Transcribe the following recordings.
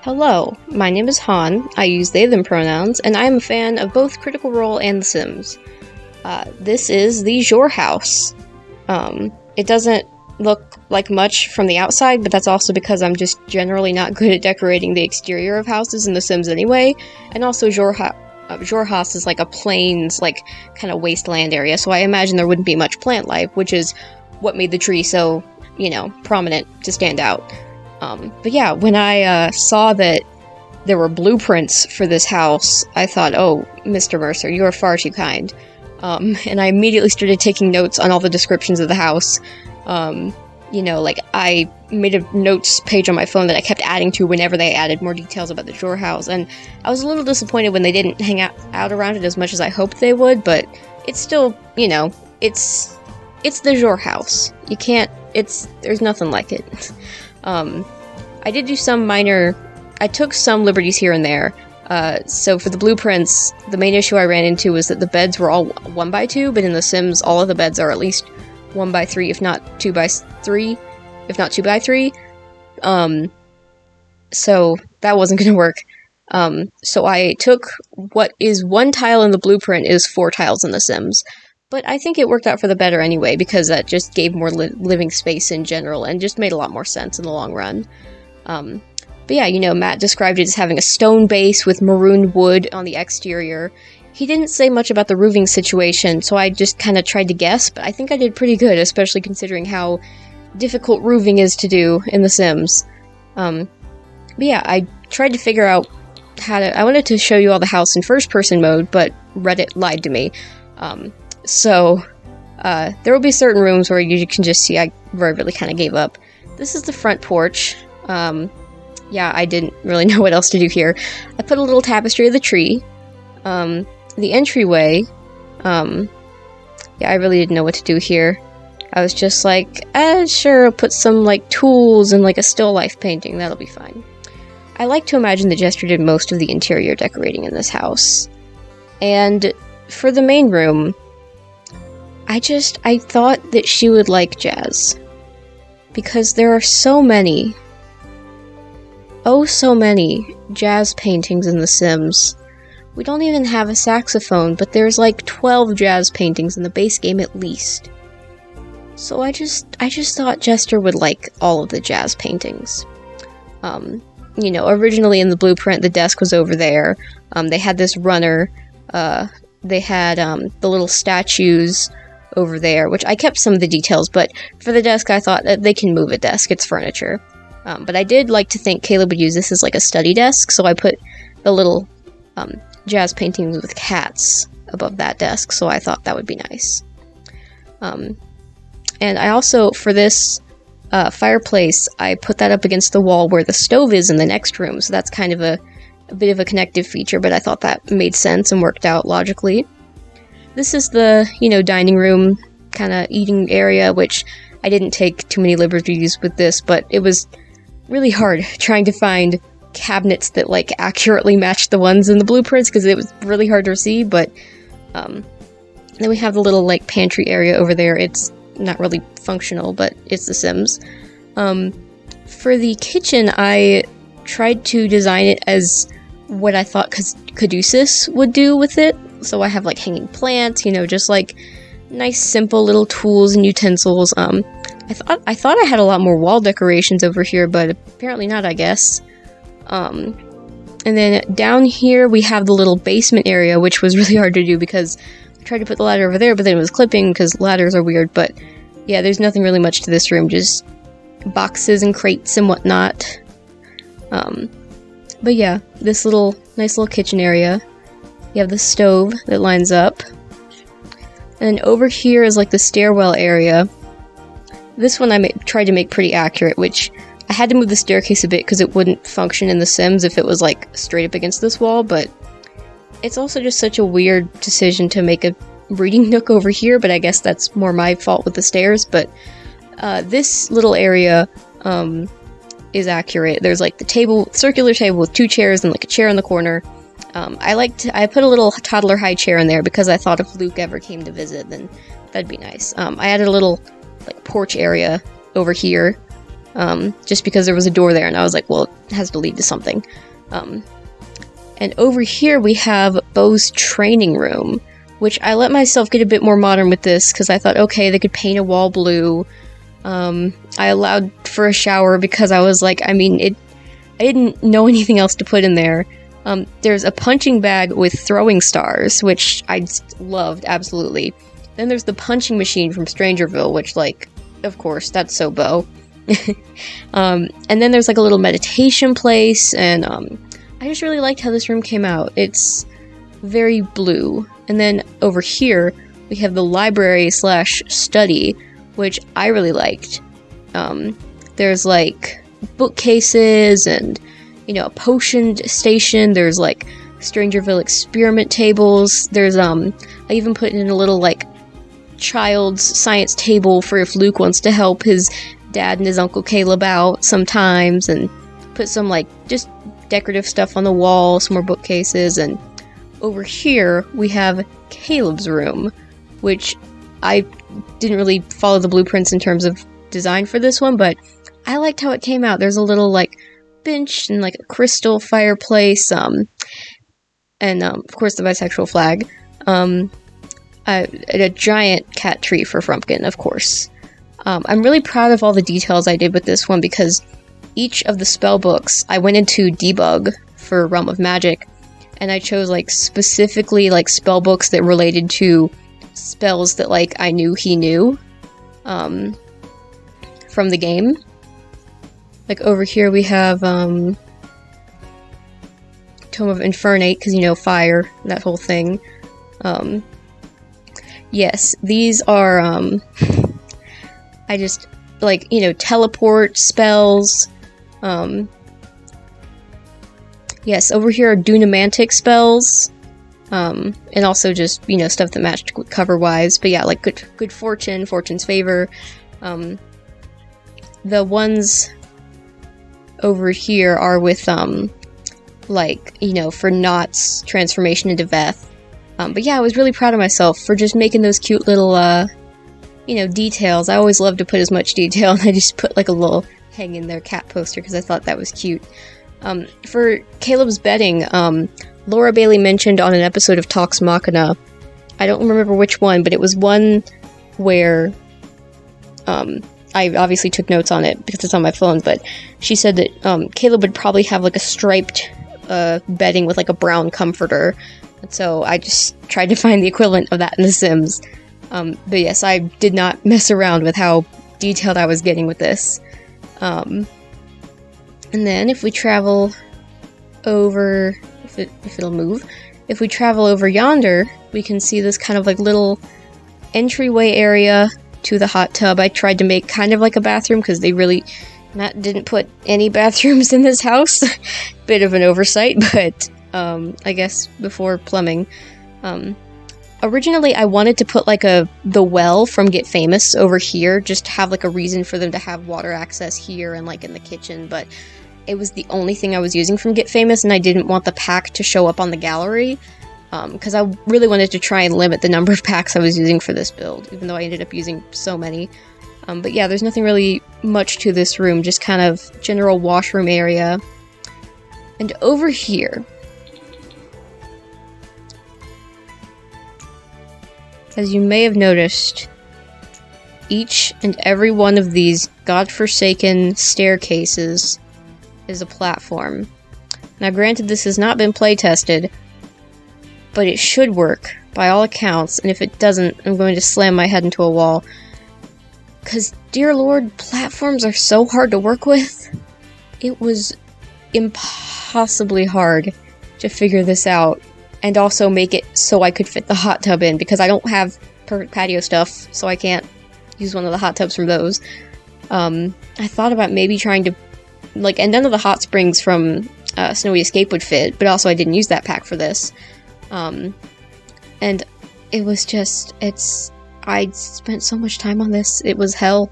Hello, my name is Han, I use they them pronouns, and I am a fan of both Critical Role and The Sims. This is the Xhorhouse. It doesn't look like much from the outside, but that's also because I'm just generally not good at decorating the exterior of houses in The Sims anyway, and also Xhorhouse is like a plains, like, kind of wasteland area, so I imagine there wouldn't be much plant life, which is what made the tree so, prominent to stand out. But yeah, when I saw that there were blueprints for this house, I thought, oh, Mr. Mercer, you are far too kind. And I immediately started taking notes on all the descriptions of the house. I made a notes page on my phone that I kept adding to whenever they added more details about the Xhorhouse, and I was a little disappointed when they didn't hang out around it as much as I hoped they would, but it's still, it's the Xhorhouse. There's nothing like it. I did do I took some liberties here and there. So for the blueprints, the main issue I ran into was that the beds were all 1x2, but in The Sims, all of the beds are at least 1x3, if not 2x3, if not 2x3. So that wasn't gonna work. So I took what is one tile in the blueprint is 4 tiles in The Sims. But I think it worked out for the better anyway, because that just gave more living space in general, and just made a lot more sense in the long run. But yeah, Matt described it as having a stone base with maroon wood on the exterior. He didn't say much about the roofing situation, so I just kind of tried to guess, but I think I did pretty good, especially considering how difficult roofing is to do in The Sims. But yeah, I tried to figure out I wanted to show you all the house in first-person mode, but Reddit lied to me. So there will be certain rooms where you can just see where I really kind of gave up. This is the front porch. Yeah, I didn't really know what else to do here. I put a little tapestry of the tree. The entryway, yeah, I really didn't know what to do here. I was just like, sure, I'll put some, tools and, a still life painting, that'll be fine. I like to imagine that Jester did most of the interior decorating in this house. And for the main room, I thought that she would like jazz. Because there are so many jazz paintings in The Sims. We don't even have a saxophone, but there's 12 jazz paintings in the base game at least. So I just thought Jester would like all of the jazz paintings. Originally in the blueprint, the desk was over there. They had this runner. They had the little statues over there, which I kept some of the details, but for the desk, I thought that they can move a desk. It's furniture. But I did like to think Caleb would use this as a study desk, so I put the little jazz paintings with cats above that desk, so I thought that would be nice. And I also, for this fireplace, I put that up against the wall where the stove is in the next room, so that's kind of a bit of a connective feature, but I thought that made sense and worked out logically. This is the, dining room kind of eating area, which I didn't take too many liberties with this, but it was really hard trying to find cabinets that accurately matched the ones in the blueprints, because it was really hard to see. But then we have the little pantry area over there. It's not really functional, but it's The Sims. For the kitchen, I tried to design it as what I thought Caduceus would do with it. So I have hanging plants, just nice simple little tools and utensils. I thought I had a lot more wall decorations over here, but apparently not, I guess. And then down here we have the little basement area, which was really hard to do because I tried to put the ladder over there, but then it was clipping because ladders are weird. But yeah, there's nothing really much to this room, just boxes and crates and whatnot. But yeah, this nice little kitchen area. You have the stove that lines up. And over here is the stairwell area. This one I tried to make pretty accurate, which I had to move the staircase a bit because it wouldn't function in The Sims if it was straight up against this wall, but it's also just such a weird decision to make a reading nook over here, but I guess that's more my fault with the stairs. But this little area is accurate. There's the circular table with 2 chairs and a chair in the corner. I put a little toddler high chair in there because I thought if Luke ever came to visit, then that'd be nice. I added a little porch area over here, just because there was a door there, and I was like, well, has to lead to something. And over here we have Bo's training room, which I let myself get a bit more modern with this because I thought, okay, they could paint a wall blue. I allowed for a shower because I was like, I didn't know anything else to put in there. There's a punching bag with throwing stars, which I loved, absolutely. Then there's the punching machine from Strangerville, which, like, of course, that's so Bo. And then there's, like, a little meditation place, and, I just really liked how this room came out. It's very blue. And then over here, we have the library / study, which I really liked. There's, like, bookcases and, you know, a potion station. There's, like, Strangerville experiment tables. There's, I even put in a little, like, child's science table for if Luke wants to help his dad and his Uncle Caleb out sometimes, and put some, like, just decorative stuff on the wall, some more bookcases. And over here, we have Caleb's room, which I didn't really follow the blueprints in terms of design for this one, but I liked how it came out. There's a little, like, bench and, like, a crystal fireplace, and, of course, the bisexual flag, a giant cat tree for Frumpkin, of course. I'm really proud of all the details I did with this one, because each of the spell books, I went into debug for Realm of Magic, and I chose, like, specifically, like, spell books that related to spells that, like, I knew he knew, from the game. Like, over here we have, Tome of Infernate, because, you know, fire, that whole thing. Yes, these are, I just, like, you know, teleport spells. Yes, over here are Dunamantic spells. And also just, you know, stuff that matched cover-wise. But yeah, like, good fortune, fortune's favor. The ones over here are with, like, you know, for Nott's transformation into Veth. But yeah, I was really proud of myself for just making those cute little, you know, details. I always love to put as much detail, and I just put, like, a little hang in there cat poster because I thought that was cute. For Caleb's bedding, Laura Bailey mentioned on an episode of Talks Machina, I don't remember which one, but it was one where, I obviously took notes on it because it's on my phone, but she said that, Caleb would probably have, like, a striped, bedding with, like, a brown comforter. And so I just tried to find the equivalent of that in The Sims. But yes, I did not mess around with how detailed I was getting with this. And then if we travel over, if it'll move, if we travel over yonder, we can see this kind of, like, little entryway area to the hot tub. I tried to make kind of like a bathroom because Matt didn't put any bathrooms in this house. Bit of an oversight, but I guess before plumbing. Originally I wanted to put, like, the well from Get Famous over here, just to have, like, a reason for them to have water access here and, like, in the kitchen, but it was the only thing I was using from Get Famous, and I didn't want the pack to show up on the gallery, because I really wanted to try and limit the number of packs I was using for this build, even though I ended up using so many. But yeah, there's nothing really much to this room, just kind of general washroom area. And over here, as you may have noticed, each and every one of these godforsaken staircases is a platform. Now granted, this has not been play-tested, but it should work, by all accounts, and if it doesn't, I'm going to slam my head into a wall. Because, dear lord, platforms are so hard to work with. It was impossibly hard to figure this out, and also make it so I could fit the hot tub in, because I don't have perfect patio stuff, so I can't use one of the hot tubs from those. I thought about maybe trying to, like, and none of the hot springs from Snowy Escape would fit, but also I didn't use that pack for this. And it was just, I spent so much time on this. It was hell.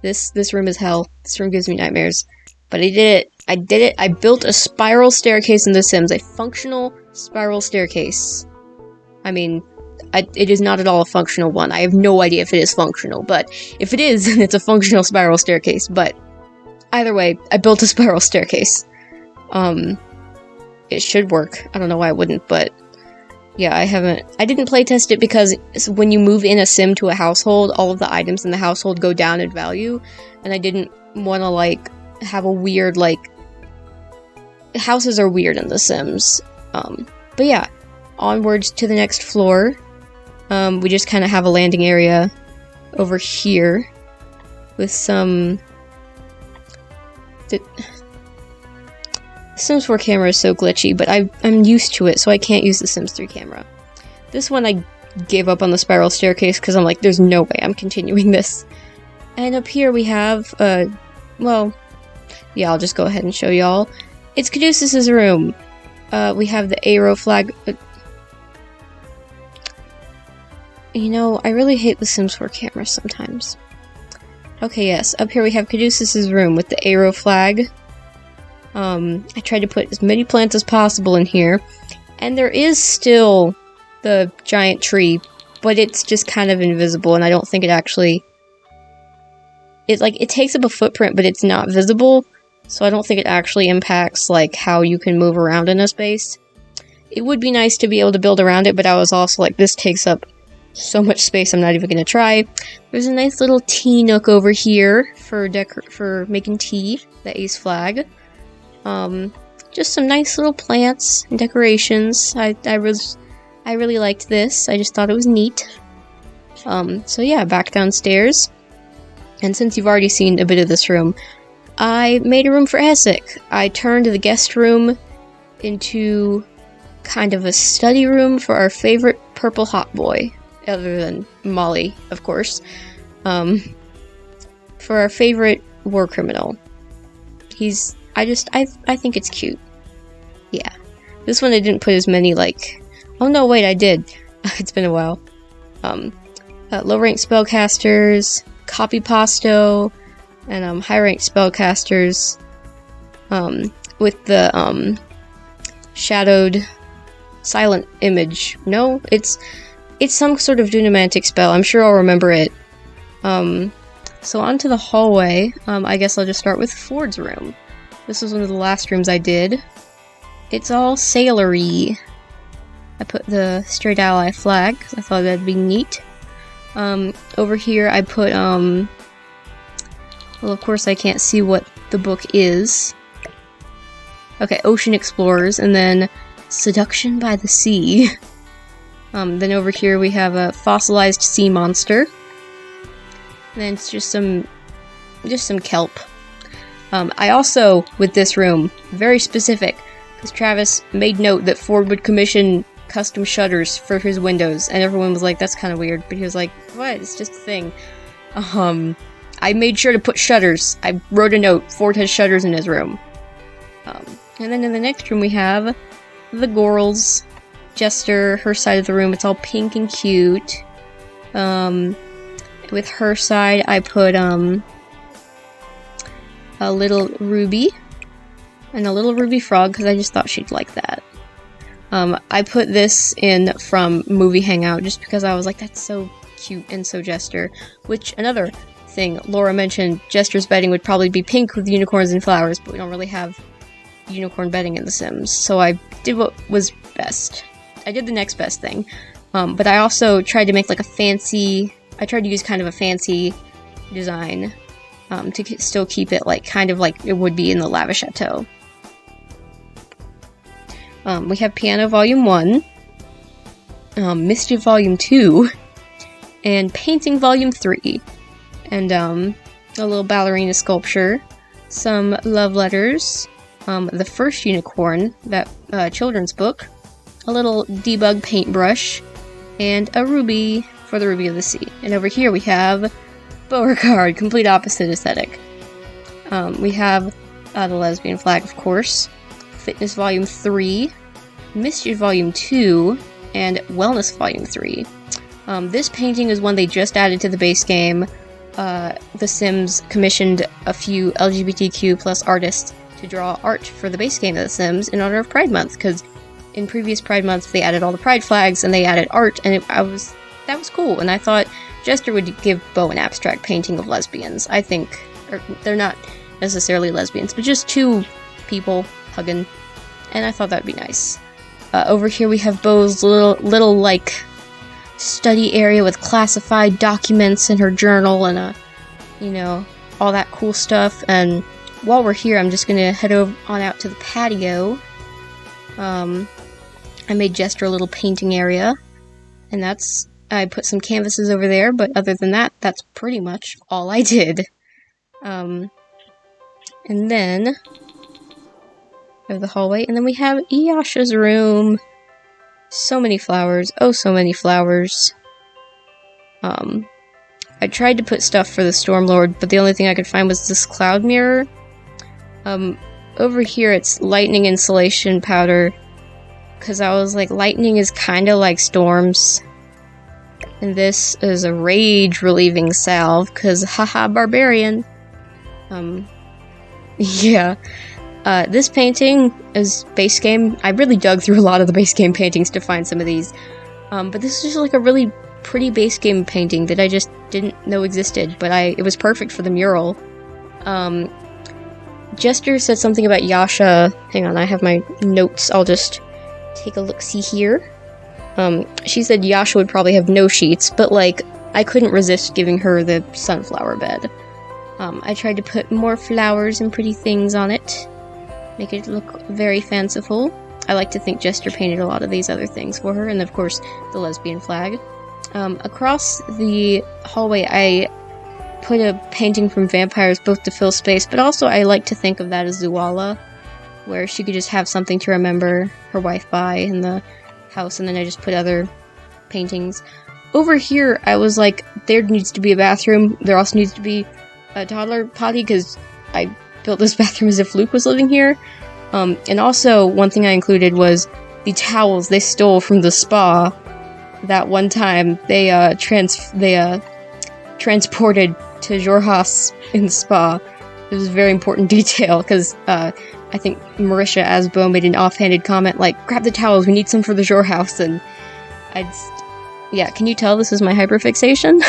This room is hell. This room gives me nightmares. But I did it. I did it. I built a spiral staircase in The Sims. A functional spiral staircase. I mean, it is not at all a functional one. I have no idea if it is functional, but if it is, then it's a functional spiral staircase. But either way, I built a spiral staircase. It should work. I don't know why it wouldn't, but yeah, I didn't playtest it because when you move in a sim to a household, all of the items in the household go down in value, and I didn't want to, like, have a weird, like, houses are weird in The Sims. But yeah, onwards to the next floor. We just kind of have a landing area over here with some... The Sims 4 camera is so glitchy, but I'm used to it, so I can't use the Sims 3 camera. This one I gave up on the spiral staircase because I'm like, there's no way I'm continuing this. And up here we have, well, yeah, I'll just go ahead and show y'all. It's Caduceus's room. We have the arrow flag. You know, I really hate the Sims 4 camera sometimes. Okay, yes, up here we have Caduceus's room with the arrow flag. I tried to put as many plants as possible in here, and there is still the giant tree, but it's just kind of invisible, and I don't think it actually... It takes up a footprint, but it's not visible, so I don't think it actually impacts, like, how you can move around in a space. It would be nice to be able to build around it, but I was also like, this takes up so much space, I'm not even gonna try. There's a nice little tea nook over here for making tea, the ace flag. Just some nice little plants and decorations. I really liked this. I just thought it was neat. So yeah, back downstairs. And since you've already seen a bit of this room, I made a room for Essek. I turned the guest room into kind of a study room for our favorite purple hot boy, other than Molly, of course. For our favorite war criminal. I think it's cute. Yeah. This one I didn't put as many, like... Oh no, wait, I did. It's been a while. Low-ranked spellcasters, copy pasto, and high-ranked spellcasters, with the, shadowed silent image. No, it's some sort of Dunamantic spell. I'm sure I'll remember it. So onto the hallway. I guess I'll just start with Ford's room. This was one of the last rooms I did. It's all sailory. I put the Straight Ally flag, because I thought that'd be neat. Over here I put, well, of course I can't see what the book is. Okay, Ocean Explorers, and then Seduction by the Sea. Then over here we have a fossilized sea monster. And then it's just some kelp. I also, with this room, very specific, because Travis made note that Ford would commission custom shutters for his windows, and everyone was like, that's kind of weird, but he was like, what? It's just a thing. I made sure to put shutters. I wrote a note, Ford has shutters in his room. And then in the next room we have the Gorals, Jester, her side of the room. It's all pink and cute. With her side, I put, a little Ruby, and a little Ruby Frog, because I just thought she'd like that. I put this in from Movie Hangout, just because I was like, that's so cute and so Jester. Which, another thing, Laura mentioned, Jester's bedding would probably be pink with unicorns and flowers, but we don't really have unicorn bedding in The Sims, so I did what was best. I did the next best thing. But I also tried to make like a fancy, I tried to use kind of a fancy design, to still keep it like kind of like it would be in the Lava Chateau. We have Piano Volume 1, Mischief Volume 2, and Painting Volume 3, and a little ballerina sculpture, some love letters, the first unicorn, that children's book, a little debug paintbrush, and a ruby for the Ruby of the Sea. And over here we have Beauregard, complete opposite aesthetic. We have the lesbian flag, of course, Fitness Volume 3, Mischief Volume 2, and Wellness Volume 3. This painting is one they just added to the base game. The Sims commissioned a few LGBTQ plus artists to draw art for the base game of The Sims in honor of Pride Month, because in previous Pride Months they added all the Pride flags and they added art, and that was cool, and I thought Jester would give Beau an abstract painting of lesbians. I think, or they're not necessarily lesbians, but just two people hugging, and I thought that'd be nice. Over here we have Bo's little like study area with classified documents in her journal and you know, all that cool stuff. And while we're here, I'm just gonna head on out to the patio. I made Jester a little painting area, and I put some canvases over there, but other than that, that's pretty much all I did. And then we have the hallway, and then we have Yasha's room. So many flowers. Oh, so many flowers. I tried to put stuff for the Stormlord, but the only thing I could find was this cloud mirror. Over here it's lightning insulation powder, because I was like, lightning is kind of like storms. And this is a rage relieving salve, because haha, barbarian. Yeah. This painting is base game. I really dug through a lot of the base game paintings to find some of these. But this is just like a really pretty base game painting that I just didn't know existed, but it was perfect for the mural. Jester said something about Yasha. Hang on, I have my notes. I'll just take a look-see here. She said Yasha would probably have no sheets, but like, I couldn't resist giving her the sunflower bed. I tried to put more flowers and pretty things on it. Make it look very fanciful. I like to think Jester painted a lot of these other things for her, and of course, the lesbian flag. Across the hallway, I put a painting from vampires, both to fill space, but also I like to think of that as Zuala, where she could just have something to remember her wife by in the house, and then I just put other paintings. Over here, I was like, there needs to be a bathroom. There also needs to be a toddler potty, because I built this bathroom as if Luke was living here. And also, one thing I included was the towels they stole from the spa. That one time, they transported to Xhorhouse in the spa. It was a very important detail, because I think Marisha as Bo made an offhanded comment like, grab the towels, we need some for the Xhorhouse, and yeah, can you tell this is my hyperfixation?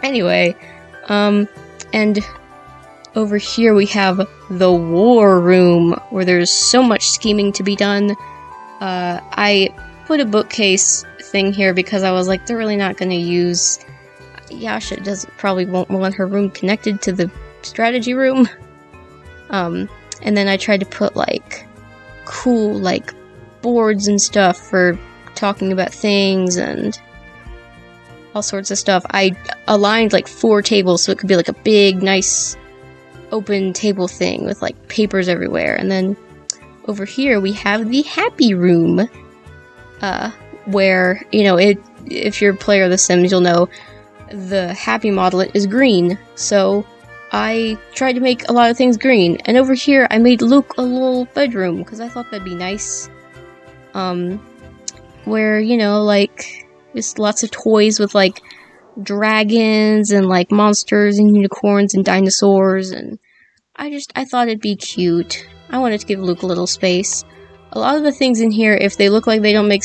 Anyway, and over here we have the war room, where there's so much scheming to be done. I put a bookcase thing here because I was like, they're really not going to use... Yasha probably won't want her room connected to the strategy room. And then I tried to put, like, cool, like, boards and stuff for talking about things and all sorts of stuff. I aligned, like, 4 tables so it could be, like, a big, nice, open table thing with, like, papers everywhere. And then over here we have the happy room, where, you know, if you're a player of The Sims, you'll know the happy model is green, so I tried to make a lot of things green. And over here, I made Luke a little bedroom, because I thought that'd be nice. Where, you know, like, just lots of toys with, like, dragons and, like, monsters and unicorns and dinosaurs, and I thought it'd be cute. I wanted to give Luke a little space. A lot of the things in here, if they look like they don't make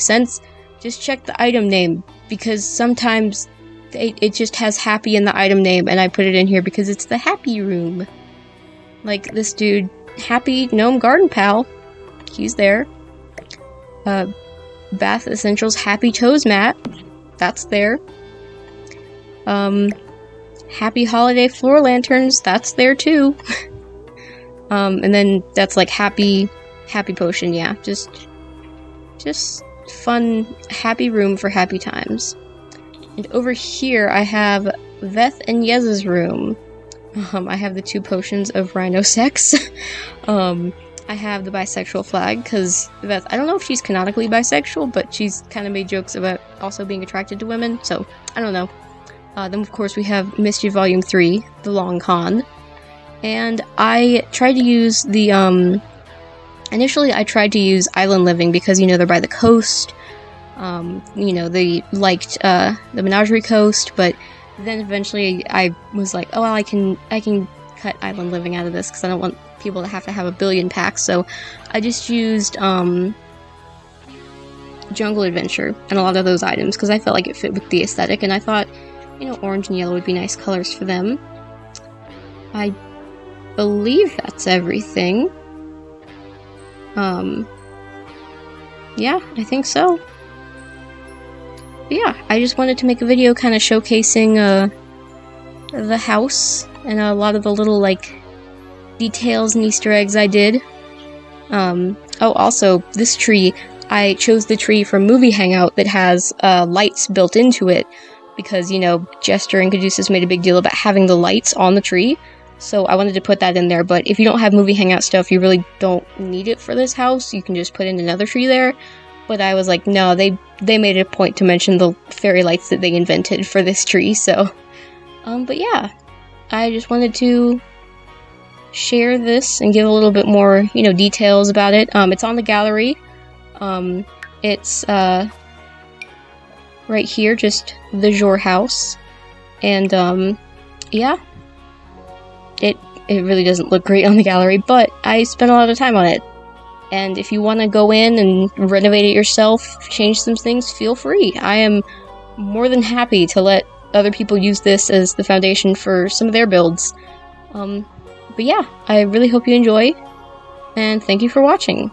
sense, just check the item name, because sometimes it just has happy in the item name, and I put it in here because it's the happy room. Like this dude, Happy Gnome Garden Pal, he's there. Bath Essentials Happy Toes Mat, that's there. Happy Holiday Floor Lanterns, that's there too. And then that's like happy potion, yeah, just fun, happy room for happy times. And over here, I have Veth and Yez's room. I have the 2 potions of rhino sex. I have the bisexual flag, because Veth, I don't know if she's canonically bisexual, but she's kind of made jokes about also being attracted to women, so I don't know. Then, of course, we have Mischief Volume 3, The Long Con. And I tried to use the, initially I tried to use Island Living, because, you know, they're by the coast. You know, they liked, the Menagerie Coast, but then eventually I was like, oh, well, I can cut Island Living out of this, because I don't want people to have a billion packs, so I just used, Jungle Adventure and a lot of those items, because I felt like it fit with the aesthetic, and I thought, you know, orange and yellow would be nice colors for them. I believe that's everything. Yeah, I think so. But yeah, I just wanted to make a video kind of showcasing, the house and a lot of the little, like, details and Easter eggs I did. Oh, also, this tree, I chose the tree from Movie Hangout that has, lights built into it, because, you know, Jester and Caduceus made a big deal about having the lights on the tree, so I wanted to put that in there. But if you don't have Movie Hangout stuff, you really don't need it for this house. You can just put in another tree there. But I was like, no, they made a point to mention the fairy lights that they invented for this tree, so... but yeah, I just wanted to share this and give a little bit more, you know, details about it. It's on the gallery. It's, right here, just the Xhorhouse. And, yeah. It really doesn't look great on the gallery, but I spent a lot of time on it. And if you want to go in and renovate it yourself, change some things, feel free. I am more than happy to let other people use this as the foundation for some of their builds. But yeah, I really hope you enjoy, and thank you for watching.